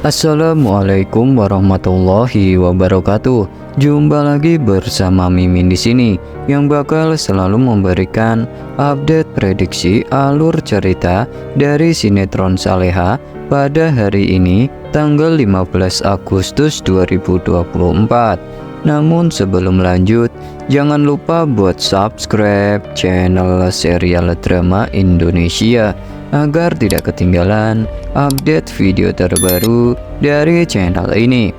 Assalamualaikum warahmatullahi wabarakatuh. Jumpa lagi bersama Mimin di sini yang bakal selalu memberikan update prediksi alur cerita dari sinetron Saleha pada hari ini tanggal 15 Agustus 2024. Namun sebelum lanjut, jangan lupa buat subscribe channel Serial Drama Indonesia agar tidak ketinggalan update video terbaru dari channel ini.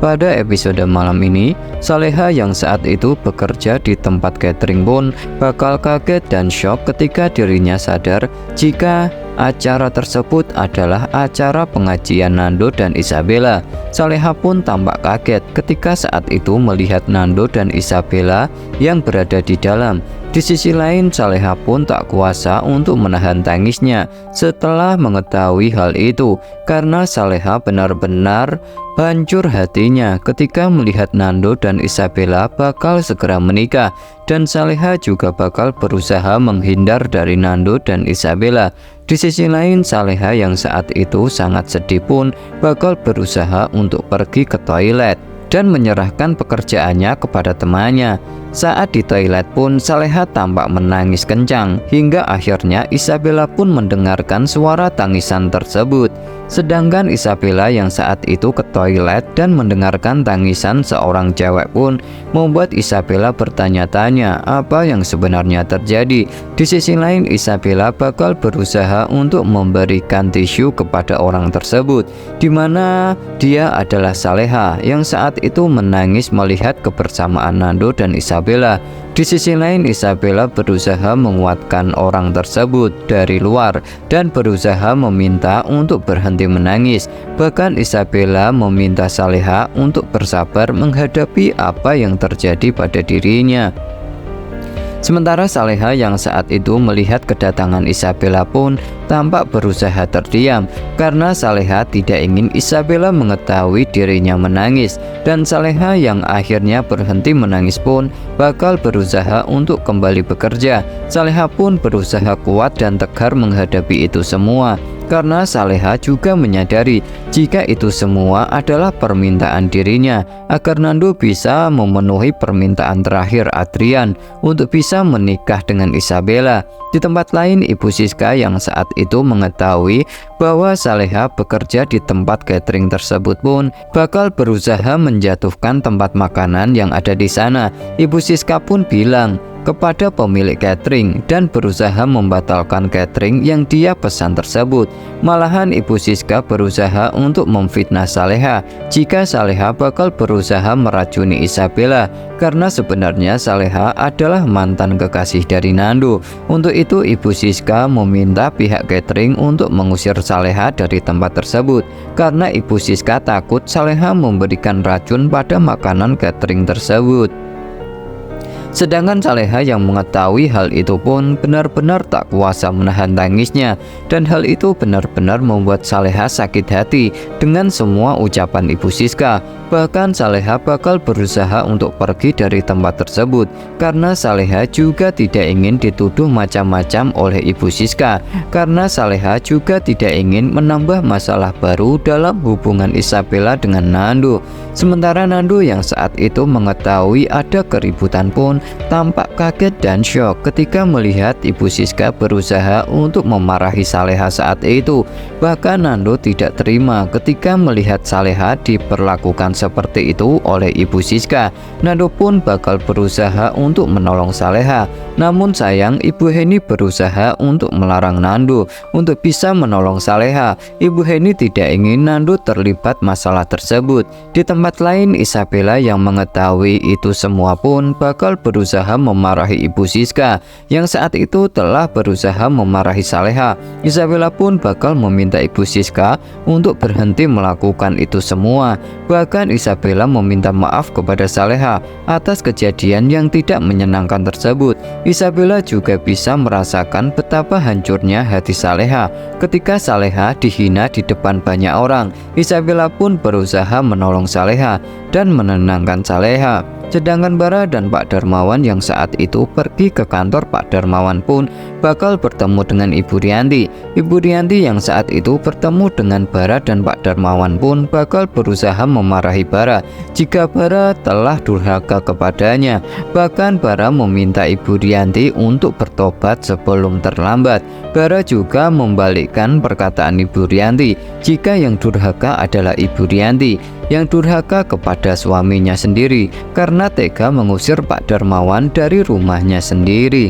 Pada episode malam ini, Saleha yang saat itu bekerja di tempat catering pun bakal kaget dan shock ketika dirinya sadar jika acara tersebut adalah acara pengajian Nando dan Isabella. Saleha pun tampak kaget ketika saat itu melihat Nando dan Isabella yang berada di dalam. Di sisi lain, Saleha pun tak kuasa untuk menahan tangisnya setelah mengetahui hal itu, karena Saleha benar-benar hancur hatinya ketika melihat Nando dan Isabella bakal segera menikah, dan Saleha juga bakal berusaha menghindar dari Nando dan Isabella. Di sisi lain, Saleha yang saat itu sangat sedih pun bakal berusaha untuk pergi ke toilet dan menyerahkan pekerjaannya kepada temannya. Saat di toilet pun Saleha tampak menangis kencang, hingga akhirnya Isabella pun mendengarkan suara tangisan tersebut. Sedangkan Isabella yang saat itu ke toilet dan mendengarkan tangisan seorang cewek pun membuat Isabella bertanya-tanya apa yang sebenarnya terjadi. Di sisi lain, Isabella bakal berusaha untuk memberikan tisu kepada orang tersebut, di mana dia adalah Saleha yang saat itu menangis melihat kebersamaan Nando dan Isabella. Di sisi lain, Isabella berusaha menguatkan orang tersebut dari luar dan berusaha meminta untuk berhenti menangis. Bahkan Isabella meminta Saleha untuk bersabar menghadapi apa yang terjadi pada dirinya. Sementara Saleha yang saat itu melihat kedatangan Isabella pun tampak berusaha terdiam, karena Saleha tidak ingin Isabella mengetahui dirinya menangis, dan Saleha yang akhirnya berhenti menangis pun bakal berusaha untuk kembali bekerja. Saleha pun berusaha kuat dan tegar menghadapi itu semua, karena Saleha juga menyadari jika itu semua adalah permintaan dirinya agar Nando bisa memenuhi permintaan terakhir Adrian untuk bisa menikah dengan Isabella. Di tempat lain, Ibu Siska yang saat itu mengetahui bahwa Saleha bekerja di tempat catering tersebut pun bakal berusaha menjatuhkan tempat makanan yang ada di sana. Ibu Siska pun bilang kepada pemilik catering dan berusaha membatalkan catering yang dia pesan tersebut. Malahan Ibu Siska berusaha untuk memfitnah Saleha jika Saleha bakal berusaha meracuni Isabella, karena sebenarnya Saleha adalah mantan kekasih dari Nando. Untuk itu Ibu Siska meminta pihak catering untuk mengusir Saleha dari tempat tersebut, karena Ibu Siska takut Saleha memberikan racun pada makanan catering tersebut. Sedangkan Saleha yang mengetahui hal itu pun benar-benar tak kuasa menahan tangisnya, dan hal itu benar-benar membuat Saleha sakit hati dengan semua ucapan Ibu Siska. Bahkan Saleha bakal berusaha untuk pergi dari tempat tersebut, karena Saleha juga tidak ingin dituduh macam-macam oleh Ibu Siska, karena Saleha juga tidak ingin menambah masalah baru dalam hubungan Isabella dengan Nando. Sementara Nando yang saat itu mengetahui ada keributan pun tampak kaget dan syok ketika melihat Ibu Siska berusaha untuk memarahi Saleha saat itu. Bahkan Nando tidak terima ketika melihat Saleha diperlakukan seperti itu oleh Ibu Siska. Nando pun bakal berusaha untuk menolong Saleha, namun sayang Ibu Heni berusaha untuk melarang Nando untuk bisa menolong Saleha. Ibu Heni tidak ingin Nando terlibat masalah tersebut. Di tempat lain, Isabella yang mengetahui itu semua pun bakal berusaha memarahi Ibu Siska yang saat itu telah berusaha memarahi Saleha. Isabella pun bakal meminta Ibu Siska untuk berhenti melakukan itu semua. Bahkan Isabella meminta maaf kepada Saleha atas kejadian yang tidak menyenangkan tersebut. Isabella juga bisa merasakan betapa hancurnya hati Saleha ketika Saleha dihina di depan banyak orang. Isabella pun berusaha menolong Saleha dan menenangkan Saleha. Sedangkan Bara dan Pak Darmawan yang saat itu pergi ke kantor Pak Darmawan pun bakal bertemu dengan Ibu Rianti. Ibu Rianti yang saat itu bertemu dengan Bara dan Pak Darmawan pun bakal berusaha memarahi Bara jika Bara telah durhaka kepadanya. Bahkan Bara meminta Ibu Rianti untuk bertobat sebelum terlambat. Bara juga membalikkan perkataan Ibu Rianti jika yang durhaka adalah Ibu Rianti yang durhaka kepada suaminya sendiri karena tega mengusir Pak Darmawan dari rumahnya sendiri.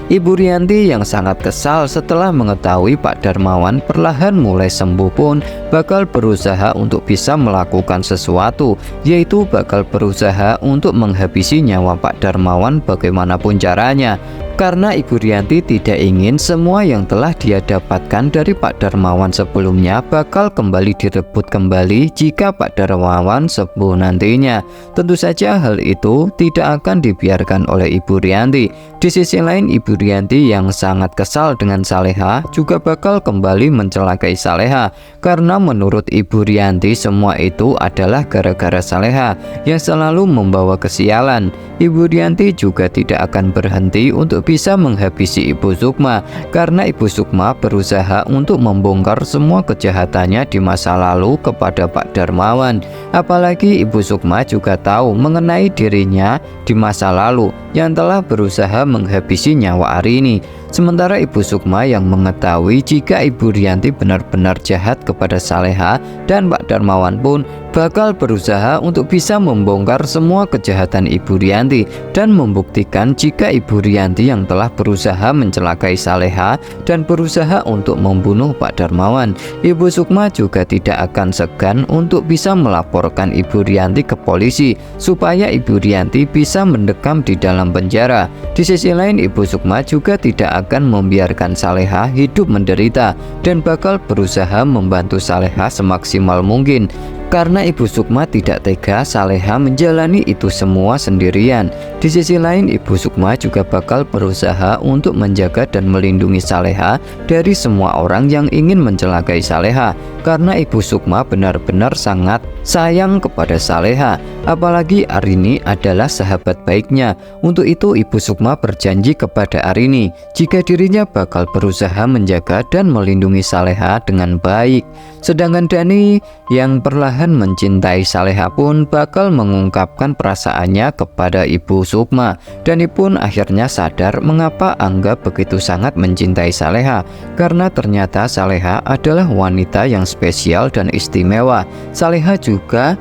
Ibu Rianti yang sangat kesal setelah mengetahui Pak Darmawan perlahan mulai sembuh pun bakal berusaha untuk bisa melakukan sesuatu, yaitu bakal berusaha untuk menghabisi nyawa Pak Darmawan bagaimanapun caranya. Karena Ibu Rianti tidak ingin semua yang telah dia dapatkan dari Pak Darmawan sebelumnya bakal kembali direbut kembali jika Pak Darmawan sembuh nantinya. Tentu saja hal itu tidak akan dibiarkan oleh Ibu Rianti. Di sisi lain, Ibu Rianti yang sangat kesal dengan Saleha juga bakal kembali mencelakai Saleha karena menurut Ibu Rianti semua itu adalah gara-gara Saleha yang selalu membawa kesialan. Ibu Rianti juga tidak akan berhenti untuk bisa menghabisi Ibu Sukma karena Ibu Sukma berusaha untuk membongkar semua kejahatannya di masa lalu kepada Pak Darmawan. Apalagi Ibu Sukma juga tahu mengenai dirinya di masa lalu yang telah berusaha menghabisi nyawa Arini. Sementara Ibu Sukma yang mengetahui jika Ibu Rianti benar-benar jahat kepada Saleha dan Pak Darmawan pun bakal berusaha untuk bisa membongkar semua kejahatan Ibu Rianti dan membuktikan jika Ibu Rianti yang telah berusaha mencelakai Saleha dan berusaha untuk membunuh Pak Darmawan. Ibu Sukma juga tidak akan segan untuk bisa melaporkan Ibu Rianti ke polisi supaya Ibu Rianti bisa mendekam di dalam penjara. Di sisi lain, Ibu Sukma juga tidak akan membiarkan Saleha hidup menderita dan bakal berusaha membantu Saleha semaksimal mungkin. Karena Ibu Sukma tidak tega Saleha menjalani itu semua sendirian. Di sisi lain, Ibu Sukma juga bakal berusaha untuk menjaga dan melindungi Saleha dari semua orang yang ingin mencelakai Saleha. Karena Ibu Sukma benar-benar sangat sayang kepada Saleha. Apalagi Arini adalah sahabat baiknya. Untuk itu Ibu Sukma berjanji kepada Arini jika dirinya bakal berusaha menjaga dan melindungi Saleha dengan baik. Sedangkan Dani yang perlahan mencintai Saleha pun bakal mengungkapkan perasaannya kepada Ibu Sukma. Dani pun akhirnya sadar mengapa Angga begitu sangat mencintai Saleha, karena ternyata Saleha adalah wanita yang spesial dan istimewa. Saleha juga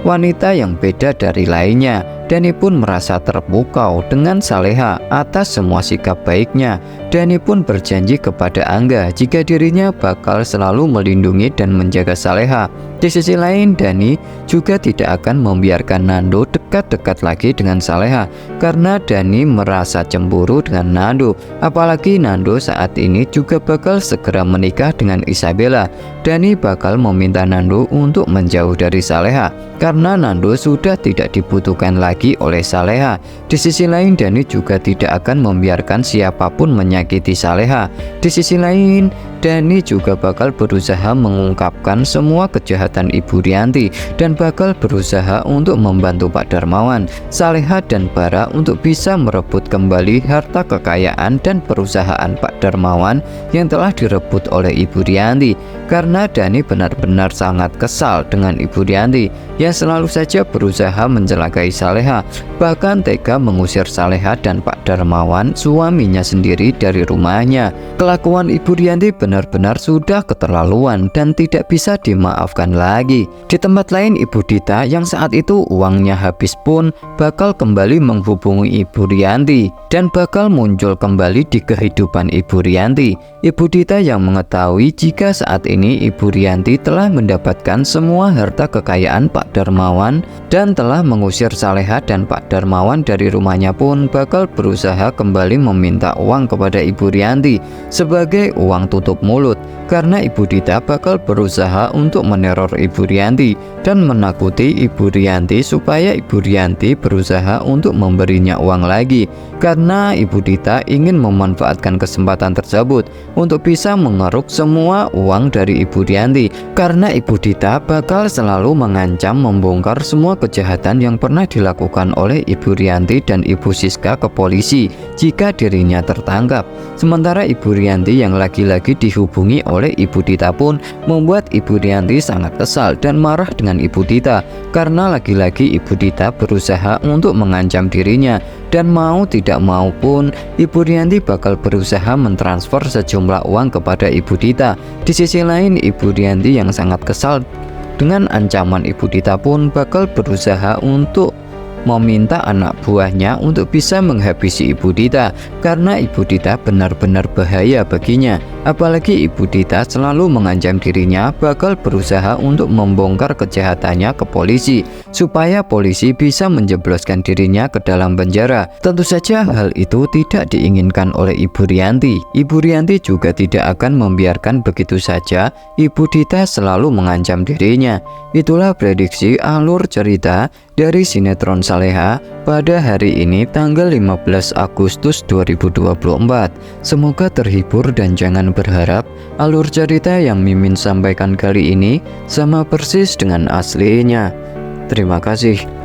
wanita yang beda dari lainnya. Dani pun merasa terpukau dengan Saleha atas semua sikap baiknya. Dani pun berjanji kepada Angga jika dirinya bakal selalu melindungi dan menjaga Saleha. Di sisi lain, Dani juga tidak akan membiarkan Nando dekat-dekat lagi dengan Saleha karena Dani merasa cemburu dengan Nando. Apalagi Nando saat ini juga bakal segera menikah dengan Isabella. Dani bakal meminta Nando untuk menjauh dari Saleha karena Nando sudah tidak dibutuhkan lagi oleh Saleha. Di sisi lain, Dani juga tidak akan membiarkan siapapun menyakiti Saleha. Di sisi lain, Dani juga bakal berusaha mengungkapkan semua kejahatan Ibu Rianti dan bakal berusaha untuk membantu Pak Darmawan, Saleha dan Bara untuk bisa merebut kembali harta kekayaan dan perusahaan Pak Darmawan yang telah direbut oleh Ibu Rianti. Karena Dani benar-benar sangat kesal dengan Ibu Rianti yang selalu saja berusaha mencelakai Saleha, bahkan tega mengusir Saleha dan Pak Darmawan suaminya sendiri dari rumahnya. Kelakuan Ibu Rianti benar-benar sudah keterlaluan dan tidak bisa dimaafkan lagi. Di tempat lain, Ibu Dita yang saat itu uangnya habis pun bakal kembali menghubungi Ibu Rianti dan bakal muncul kembali di kehidupan Ibu Rianti. Ibu Dita yang mengetahui jika saat ini Ibu Rianti telah mendapatkan semua harta kekayaan Pak Darmawan dan telah mengusir Saleha dan Pak Darmawan dari rumahnya pun bakal berusaha kembali meminta uang kepada Ibu Rianti sebagai uang tutup tutup mulut karena Ibu Dita bakal berusaha untuk meneror Ibu Rianti dan menakuti Ibu Rianti supaya Ibu Rianti berusaha untuk memberinya uang lagi, karena Ibu Dita ingin memanfaatkan kesempatan tersebut untuk bisa mengeruk semua uang dari Ibu Rianti, karena Ibu Dita bakal selalu mengancam membongkar semua kejahatan yang pernah dilakukan oleh Ibu Rianti dan Ibu Siska ke polisi jika dirinya tertangkap. Sementara Ibu Rianti yang lagi-lagi dihubungi oleh Ibu Dita pun membuat Ibu Rianti sangat kesal dan marah dengan Ibu Dita, karena lagi-lagi Ibu Dita berusaha untuk mengancam dirinya, dan mau tidak mau pun Ibu Rianti bakal berusaha mentransfer sejumlah uang kepada Ibu Dita. Di sisi lain, Ibu Rianti yang sangat kesal dengan ancaman Ibu Dita pun bakal berusaha untuk meminta anak buahnya untuk bisa menghabisi Ibu Dita, karena Ibu Dita benar-benar bahaya baginya. Apalagi Ibu Dita selalu mengancam dirinya bakal berusaha untuk membongkar kejahatannya ke polisi supaya polisi bisa menjebloskan dirinya ke dalam penjara. Tentu saja hal itu tidak diinginkan oleh Ibu Rianti. Ibu Rianti juga tidak akan membiarkan begitu saja Ibu Dita selalu mengancam dirinya. Itulah prediksi alur cerita dari sinetron Saleha pada hari ini tanggal 15 Agustus 2024. Semoga terhibur dan jangan berharap alur cerita yang Mimin sampaikan kali ini sama persis dengan aslinya. Terima kasih.